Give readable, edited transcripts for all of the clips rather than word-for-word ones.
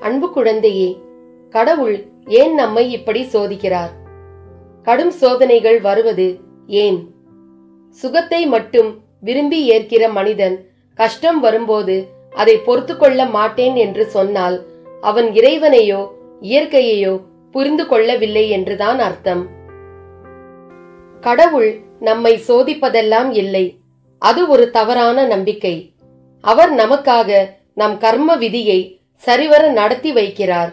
அன்பு குழந்தையே, கடவுள் ஏன் நம்மை இப்படி சோதிக்கிறார்? கடும் சோதனைகள் வருவது ஏன்? சுகத்தை மட்டும் விரும்பி ஏற்கிற மனிதன் கஷ்டம் வரும்போது அதை பொறுத்து கொள்ள மாட்டேன் என்று சொன்னால் அவன் இறைவனையோ இயற்கையையோ புரிந்து கொள்ளவில்லை என்றுதான் அர்த்தம். கடவுள் நம்மை சோதிப்பதெல்லாம் இல்லை, அது ஒரு தவறான நம்பிக்கை. அவர் நமக்காக நம் கர்ம விதியை சரிவர நடத்தி வைக்கிறார்.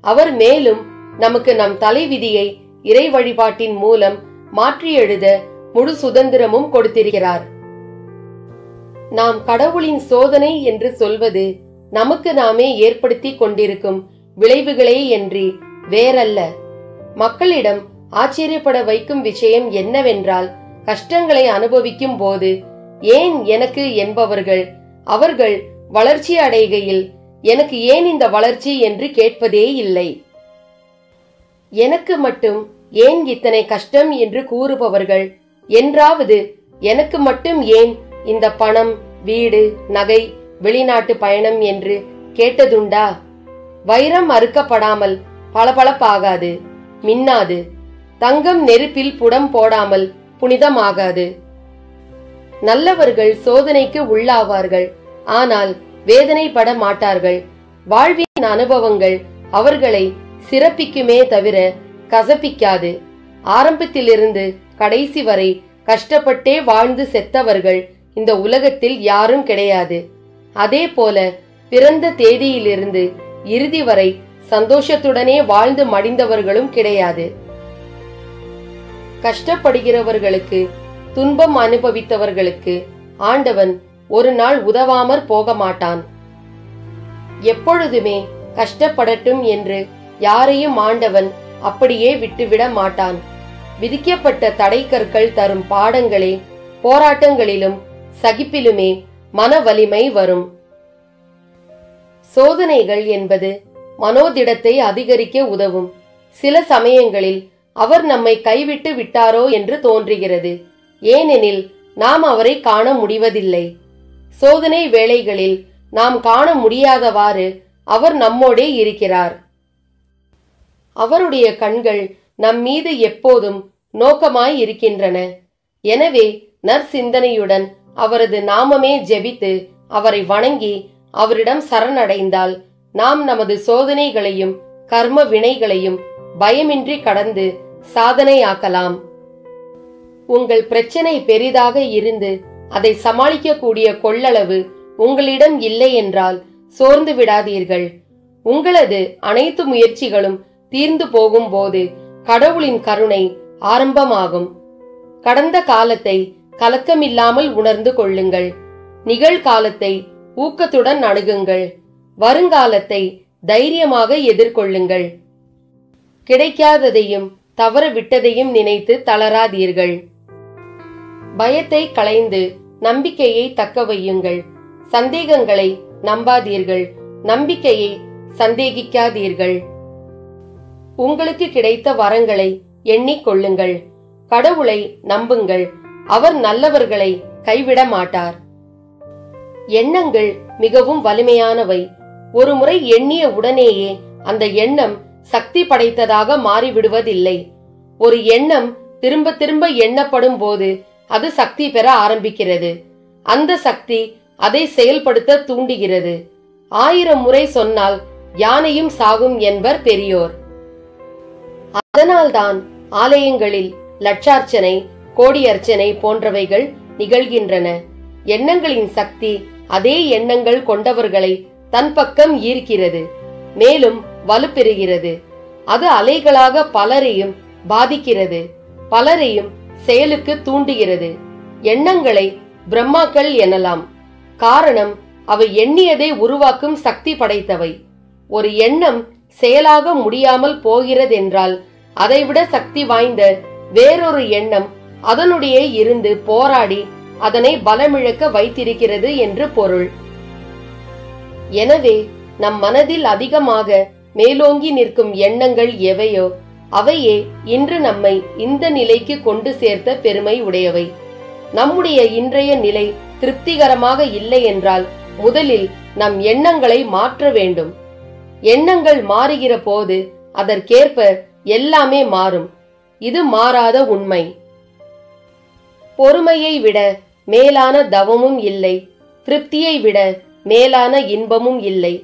அவர் மேலும் நமக்கு நம் தலை விதியை இறை வழிபாட்டின் மூலம் மாற்றி எழுத முழு சுதந்திரமும் கொடுத்திருக்கிறார். நாம் கடவுளின் சோதனை என்று சொல்வது நமக்கு நாமே ஏற்படுத்தி கொண்டிருக்கும் விளைவுகளே என்று வேறல்ல. மக்களிடம் ஆச்சரியப்பட வைக்கும் விஷயம் என்னவென்றால், கஷ்டங்களை அனுபவிக்கும் போது ஏன் எனக்கு என்பவர்கள் அவர்கள் வளர்ச்சி அடைகையில் எனக்கு ஏன் இந்த வளர்ச்சி என்று கேட்பதே இல்லை. எனக்கு மட்டும் ஏன் இத்தனை கஷ்டம் என்று கூறுபவர்கள் என்றாவது எனக்கு மட்டும் ஏன் இந்த பணம், வீடு, நகை, வெளிநாட்டு பயணம் என்று கேட்டதுண்டா? வைரம் அறுக்கப்படாமல் பளபளப்பாகாது, மின்னாது. தங்கம் நெருப்பில் புடம் போடாமல் புனிதமாகாது. நல்லவர்கள் சோதனைக்கு உள்ளாவார்கள், ஆனால் வேதனைப்பட மாட்டார்கள். வாழ்வின் அனுபவங்கள் அவர்களை சிறப்பிக்குமே தவிர கசப்பிக்காது. ஆரம்பத்திலிருந்து கடைசி வரை கஷ்டப்பட்டே வாழ்ந்து செத்தவர்கள் இந்த உலகத்தில் யாரும் கிடையாது. அதே போல பிறந்த தேதியிலிருந்து இறுதி வரை சந்தோஷத்துடனே வாழ்ந்து மடிந்தவர்களும் கிடையாது. கஷ்டப்படுகிறவர்களுக்கு, துன்பம் அனுபவித்தவர்களுக்கு ஆண்டவன் ஒரு நாள் உதவாமற் போக மாட்டான். எப்பொழுதுமே கஷ்டப்படட்டும் என்று யாரையும் ஆண்டவன் அப்படியே விட்டுவிட மாட்டான். விதிக்கப்பட்ட தடைக்கற்கள் தரும் பாடங்களே போராட்டங்களிலும் சகிப்பிலுமே மன வலிமை வரும். சோதனைகள் என்பது மனோதிடத்தை அதிகரிக்க உதவும். சில சமயங்களில் அவர் நம்மை கைவிட்டு விட்டாரோ என்று தோன்றுகிறது. ஏனெனில் நாம் அவரை காண முடிவதில்லை. சோதனை வேளைகளில் நாம் காண முடியாதவாறு அவர் நம்மோடே இருக்கிறார். அவருடைய கண்கள் நம் மீது எப்போதும் நோக்கமாய் இருக்கின்றன. எனவே நற்சிந்தனையுடன் அவரது நாமமே ஜெபித்து அவரை வணங்கி அவரிடம் சரணடைந்தால் நாம் நமது சோதனைகளையும் கர்ம வினைகளையும் பயமின்றி கடந்து சாதனையாக்கலாம். உங்கள் பிரச்சனை பெரிதாக இருந்து அதை சமாளிக்கக்கூடிய கொள்ளளவு உங்களிடம் இல்லை என்றால் சோர்ந்து விடாதீர்கள். உங்களது அனைத்து முயற்சிகளும் தீர்ந்து போகும்போது கடவுளின் கருணை ஆரம்பமாகும். கடந்த காலத்தை கலக்கமில்லாமல் உணர்ந்து கொள்ளுங்கள். நிகழ்காலத்தை ஊக்கத்துடன் அணுகுங்கள். வருங்காலத்தை தைரியமாக எதிர்கொள்ளுங்கள். கிடைக்காததையும் தவற விட்டதையும் நினைத்து தளராதீர்கள். பயத்தை களைந்து நம்பிக்கையை தக்க வையுங்கள். சந்தேகங்களை நம்பாதீர்கள், நம்பிக்கையை சந்தேகிக்காதீர்கள். உங்களுக்கு கிடைத்த வரங்களை எண்ணிக்கொள்ளுங்கள். கடவுளை நம்புங்கள், அவர் நல்லவர்களை கைவிட மாட்டார். எண்ணங்கள் மிகவும் வலிமையானவை. ஒரு முறை எண்ணிய உடனேயே அந்த எண்ணம் சக்தி படைத்ததாக மாறிவிடுவதில்லை. ஒரு எண்ணம் திரும்ப திரும்ப எண்ணப்படும் போது அது சக்தி பெற ஆரம்பிக்கிறது. அந்த சக்தி அதை செயல்படுத்த தூண்டுகிறது. 1000 முறை சொன்னால் யானையும் சாகும் என்பர் பெரியோர். அதனால்தான் ஆலயங்களில் லட்சார்ச்சனை, கோடி அர்ச்சனை போன்றவைகள் நிகழ்கின்றன. எண்ணங்களின் சக்தி அதே எண்ணங்கள் கொண்டவர்களை தன் பக்கம் ஈர்க்கிறது, மேலும் வலுப்பெறுகிறது. அது அலைகளாக பலரையும் பாதிக்கிறது, பலரையும் செயலுக்கு தூண்டுகிறது. எண்ணங்களை பிரம்மாக்கள் எனலாம். காரணம், அவை எண்ணியதை உருவாக்கும் சக்தி படைத்தவை. ஒரு எண்ணம் செயலாக முடியாமல் போகிறதென்றால் அதைவிட சக்தி வாய்ந்த வேறொரு எண்ணம் அதனுடைய இருந்து போராடி அதனை பலமிழக்க வைத்திருக்கிறது என்று பொருள். எனவே நம் மனதில் அதிகமாக மேலோங்கி நிற்கும் எண்ணங்கள் எவையோ அவையே இன்று நம்மை இந்த நிலைக்கு கொண்டு சேர்த்த பெருமை உடையவை. நம்முடைய இன்றைய நிலை திருப்திகரமாக இல்லை என்றால் முதலில் நம் எண்ணங்களை மாற்ற வேண்டும். எண்ணங்கள் மாறுகிற போது அதற்கேற்ப எல்லாமே மாறும். இது மாறாத உண்மை. பொறுமையை விட மேலான தவமும் இல்லை, திருப்தியை விட மேலான இன்பமும் இல்லை,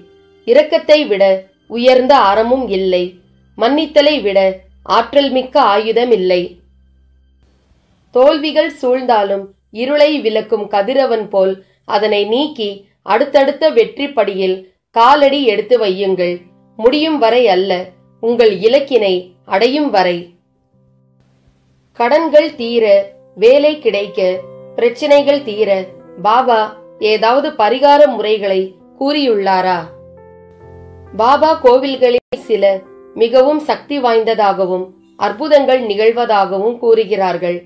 இரக்கத்தை விட உயர்ந்த அறமும் இல்லை, மன்னித்தலை விட ஆற்றல் மிக்க ஆயுதம் இல்லை. தோல்விகள் சூழ்ந்தாலும் இருளை விலக்கும் கதிரவன் போல் அதனை நீக்கி அடுத்தடுத்த வெற்றி படியில் காலடி எடுத்து வையுங்கள். முடியும் வரை அல்ல, உங்கள் இலக்கினை அடையும் வரை. கடன்கள் தீர, வேலை கிடைக்க, பிரச்சனைகள் தீர பாபா ஏதாவது பரிகார முறைகளை கூறியுள்ளாரா? பாபா கோவில்களில் சில மிகவும் சக்தி வாய்ந்ததாகவும் அற்புதங்கள் நிகழ்வதாகவும் கூறுகிறார்கள்.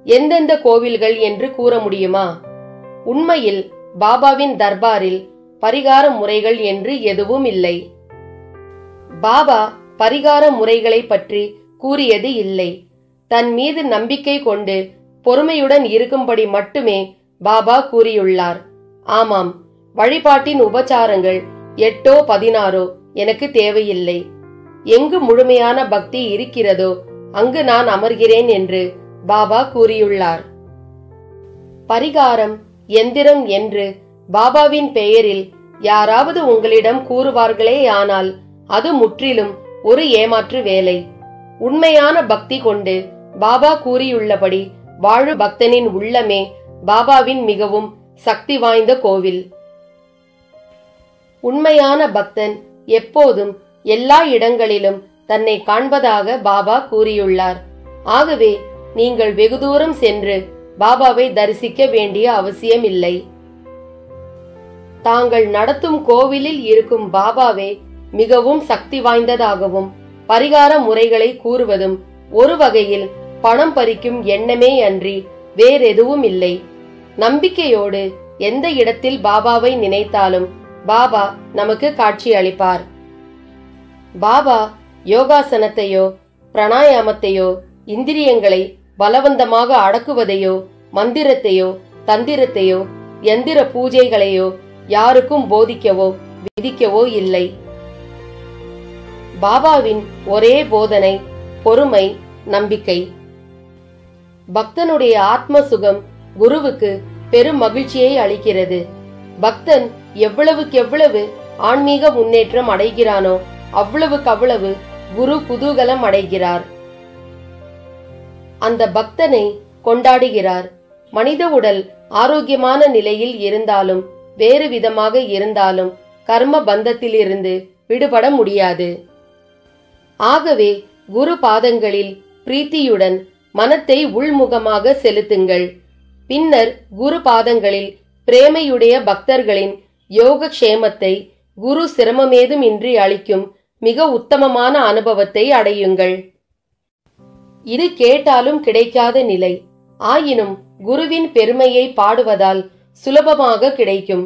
எந்தெந்த கோவில்கள் என்று கூற முடியுமா? உண்மையில் பாபாவின் தர்பாரில் பரிகார முறைகள் என்று எதுவும் இல்லை. பாபா பரிகார முறைகளை பற்றி கூறியது இல்லை. தன் மீது நம்பிக்கை கொண்டு பொறுமையுடன் இருக்கும்படி மட்டுமே பாபா கூறியுள்ளார். ஆமாம், வழிபாட்டின் உபச்சாரங்கள் 8 16 எனக்கு தேவையில்லை. எங்கு முழுமையான பக்தி இருக்கிறதோ அங்கு நான் அமர்கிறேன் என்று பாபா கூறியுள்ளார். பரிகாரம், எந்திரம் என்று பாபாவின் பெயரில் யாராவது உங்களிடம் கூறுவார்களே, ஆனால் அது முற்றிலும் ஒரு ஏமாற்று வேலை. உண்மையான பக்தி கொண்டு பாபா கூறியுள்ளபடி வாழு பக்தனின் உள்ளமே பாபாவின் மிகவும் சக்தி வாய்ந்த கோவில். உண்மையான பக்தன் எப்போதும் எல்லா இடங்களிலும் தன்னை காண்பதாக பாபா கூறியுள்ளார். ஆகவே நீங்கள் வெகு தூரம் சென்று பாபாவை தரிசிக்க வேண்டிய அவசியம் இல்லை. தாங்கள் நடத்தும் கோவிலில் இருக்கும் பாபாவே மிகவும் சக்தி வாய்ந்ததாகவும் பரிகார முறைகளை கூறுவதும் ஒரு வகையில் பணம் பறிக்கும் எண்ணமே அன்றி வேறெதுவும் இல்லை. நம்பிக்கையோடு எந்த இடத்தில் பாபாவை நினைத்தாலும் பாபா நமக்கு காட்சி அளிப்பார். பாபா யோகாசனத்தையோ பிராணாயாமத்தையோ இந்திரியங்களை பலவந்தமாக அடக்குவதையோ மந்திரத்தையோ தந்திரத்தையோ எந்திர பூஜைகளையோ யாருக்கும் போதிக்கவோ விதிக்கவோ இல்லை. பாபாவின் ஒரே போதனை பொறுமை, நம்பிக்கை. பக்தனுடைய ஆத்ம சுகம் குருவுக்கு பெரும் மகிழ்ச்சியை அளிக்கிறது. பக்தன் எவ்வளவுக்கெவ்வளவு ஆன்மீக முன்னேற்றம் அடைகிறானோ அவ்வளவுக்கவ்வளவு குரு குதூகலம் அடைகிறார். அந்த பக்தனை கொண்டாடுகிறார். மனித உடல் ஆரோக்கியமான நிலையில் இருந்தாலும் வேறு விதமாக இருந்தாலும் கர்ம பந்தத்திலிருந்து விடுபட முடியாது. ஆகவே குரு பாதங்களில் பிரீத்தியுடன் மனத்தை உள்முகமாக செலுத்துங்கள். பின்னர் குரு பாதங்களில் பிரேமையுடைய பக்தர்களின் யோகக்ஷேமத்தை குரு சிரமமேதும் இன்றி அளிக்கும் மிக உத்தமமான அனுபவத்தை அடையுங்கள். இது கேட்டாலும் கிடைக்காத நிலை. ஆயினும் குருவின் பெருமையை பாடுவதால் சுலபமாக கிடைக்கும்.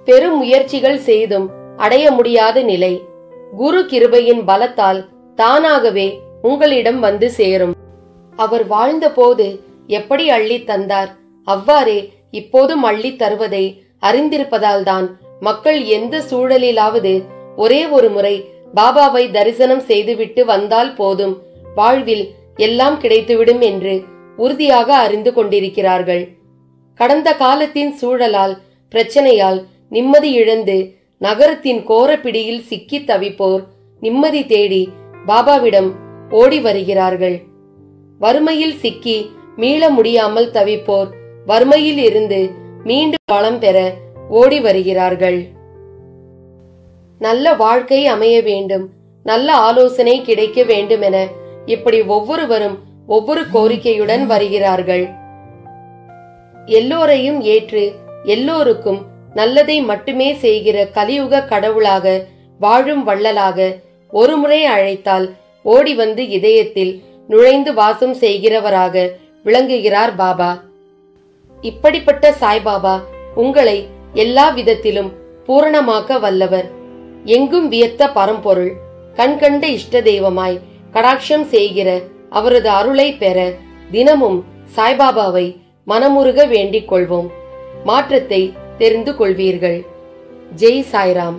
பெரும் முயற்சிகள் செய்தும் அடைய முடியாத நிலை. குரு கிருபையின் பலத்தால் தானாகவே உங்களிடம் வந்து சேரும். அவர் வாழ்ந்த போது எப்படி அள்ளி தந்தார், அவ்வாறே இப்போதும் அள்ளி தருவதை அறிந்திருப்பதால்தான் மக்கள் எந்த சூழலிலாவது ஒரே ஒரு முறை பாபாவை தரிசனம் செய்துவிட்டு வந்தால் போதும், வாழ்வில் எல்லாம் கிடைத்துவிடும் என்று உறுதியாக அறிந்து கொண்டிருக்கிறார்கள். கடந்த காலத்தின் சூழலால் பிரச்சனையால் நிம்மதி இழந்து நகரத்தின் கோரப்பிடியில் சிக்கி தவிப்போர் நிம்மதி தேடி பாபாவிடம் ஓடி வருகிறார்கள். வறுமையில் சிக்கி மீள முடியாமல் தவிப்போர் வறுமையில் இருந்து மீண்டும் வளம் பெற ஓடி வருகிறார்கள். நல்ல வாழ்க்கை அமைய வேண்டும், நல்ல ஆலோசனை கிடைக்க வேண்டும் என இப்படி ஒவ்வொருவரும் ஒவ்வொரு கோரிக்கையுடன் வருகிறார்கள். எல்லோரையும் ஏற்று எல்லோருக்கும் நல்லதை மட்டுமே செய்கிற கலியுக கடவுளாக வாழும் வள்ளலாக ஒருமுறை அழைத்தால் ஓடி வந்து இதயத்தில் நுழைந்து வாசம் செய்கிறவராக விளங்குகிறார் பாபா. இப்படிப்பட்ட சாய்பாபா உங்களை எல்லா விதத்திலும் பூரணமாக்க வல்லவர். எங்கும் வியத்த பரம்பொருள், கண்கண்ட இஷ்ட தெய்வமாய் கடாட்சம் செய்கிற அவரது அருளை பெற தினமும் சாய்பாபாவை மனமுருக வேண்டிக் கொள்வோம். மாற்றத்தை தெரிந்து கொள்வீர்கள். ஜெய் சாய்ராம்.